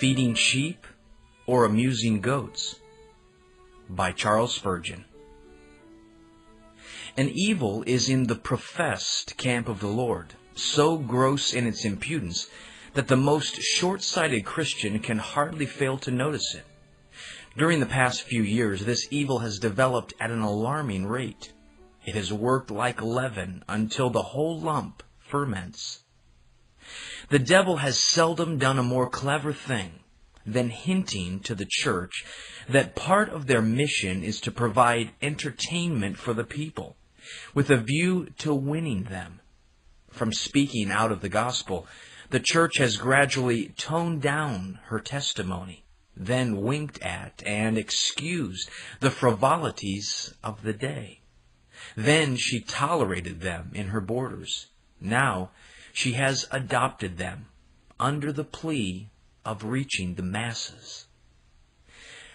Feeding Sheep or Amusing Goats? By Charles Spurgeon. An evil is in the professed camp of the Lord, so gross in its impudence that the most short-sighted Christian can hardly fail to notice it. During the past few years, this evil has developed at an alarming rate. It has worked like leaven until the whole lump ferments. The devil has seldom done a more clever thing than hinting to the church that part of their mission is to provide entertainment for the people, with a view to winning them. From speaking out of the gospel, the church has gradually toned down her testimony, then winked at and excused the frivolities of the day. Then she tolerated them in her borders. Now she has adopted them under the plea of reaching the masses.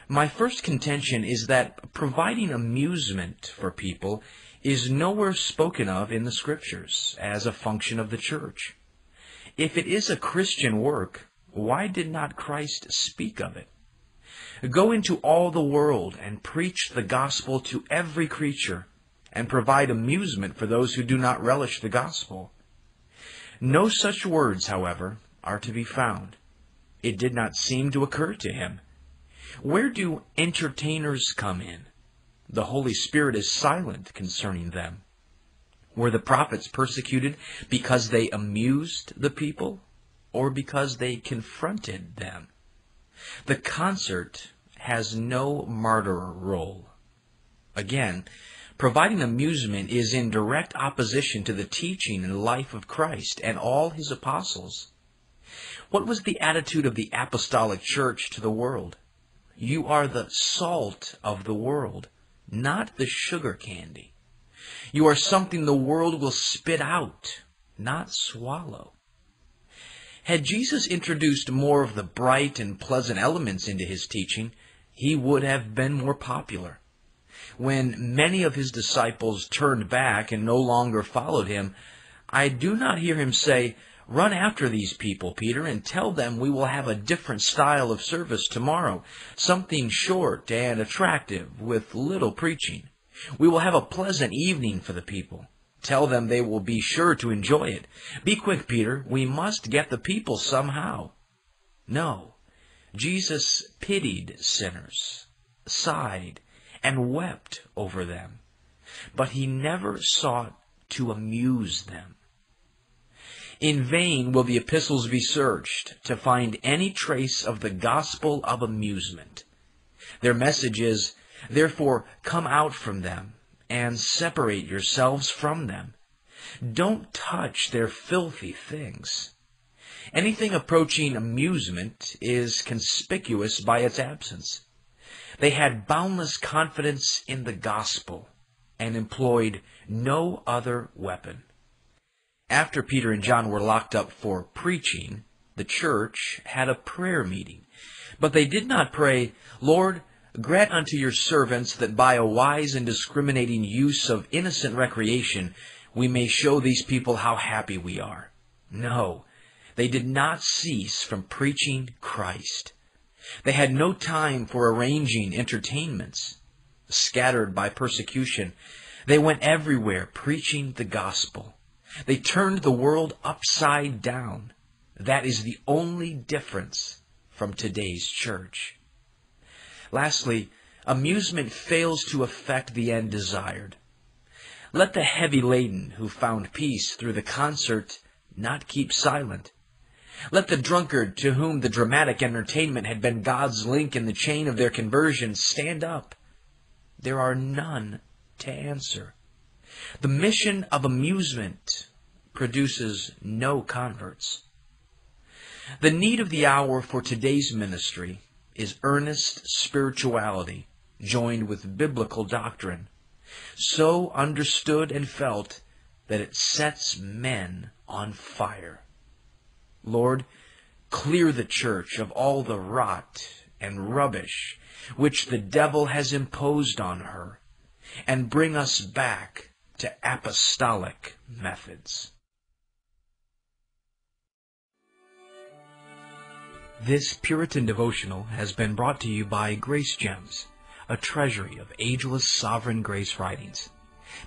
My first contention is that providing amusement for people is nowhere spoken of in the Scriptures as a function of the church. If it is a Christian work, why did not Christ speak of it? Go into all the world and preach the gospel to every creature, and provide amusement for those who do not relish the gospel. No such words, however, are to be found. It did not seem to occur to him. Where do entertainers come in? The Holy Spirit is silent concerning them. Were the prophets persecuted because they amused the people, or because they confronted them? The concert has no martyr role. Again, providing amusement is in direct opposition to the teaching and life of Christ and all his apostles. What was the attitude of the apostolic church to the world? You are the salt of the world, not the sugar candy. You are something the world will spit out, not swallow. Had Jesus introduced more of the bright and pleasant elements into his teaching, he would have been more popular. When many of his disciples turned back and no longer followed him, I do not hear him say, "Run after these people, Peter, and tell them we will have a different style of service tomorrow, something short and attractive with little preaching. We will have a pleasant evening for the people. Tell them they will be sure to enjoy it. Be quick, Peter, we must get the people somehow." No, Jesus pitied sinners, sighed, and wept over them, but he never sought to amuse them. In vain will the epistles be searched to find any trace of the gospel of amusement. Their message is, "Therefore come out from them, and separate yourselves from them. Don't touch their filthy things." Anything approaching amusement is conspicuous by its absence. They had boundless confidence in the gospel and employed no other weapon. After Peter and John were locked up for preaching, the church had a prayer meeting. But they did not pray, "Lord, grant unto your servants that by a wise and discriminating use of innocent recreation we may show these people how happy we are." No, they did not cease from preaching Christ. They had no time for arranging entertainments. Scattered by persecution, they went everywhere preaching the gospel. They turned the world upside down. That is the only difference from today's church. Lastly, amusement fails to effect the end desired. Let the heavy laden who found peace through the concert not keep silent. Let the drunkard to whom the dramatic entertainment had been God's link in the chain of their conversion stand up. There are none to answer. The mission of amusement produces no converts. The need of the hour for today's ministry is earnest spirituality joined with biblical doctrine, so understood and felt that it sets men on fire. Lord, clear the church of all the rot and rubbish which the devil has imposed on her, and bring us back to apostolic methods. This Puritan devotional has been brought to you by Grace Gems, a treasury of ageless sovereign grace writings.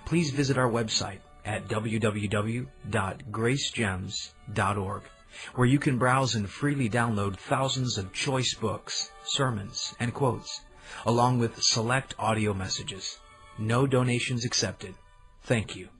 Please visit our website at www.gracegems.org, where you can browse and freely download thousands of choice books, sermons, and quotes, along with select audio messages. No donations accepted. Thank you.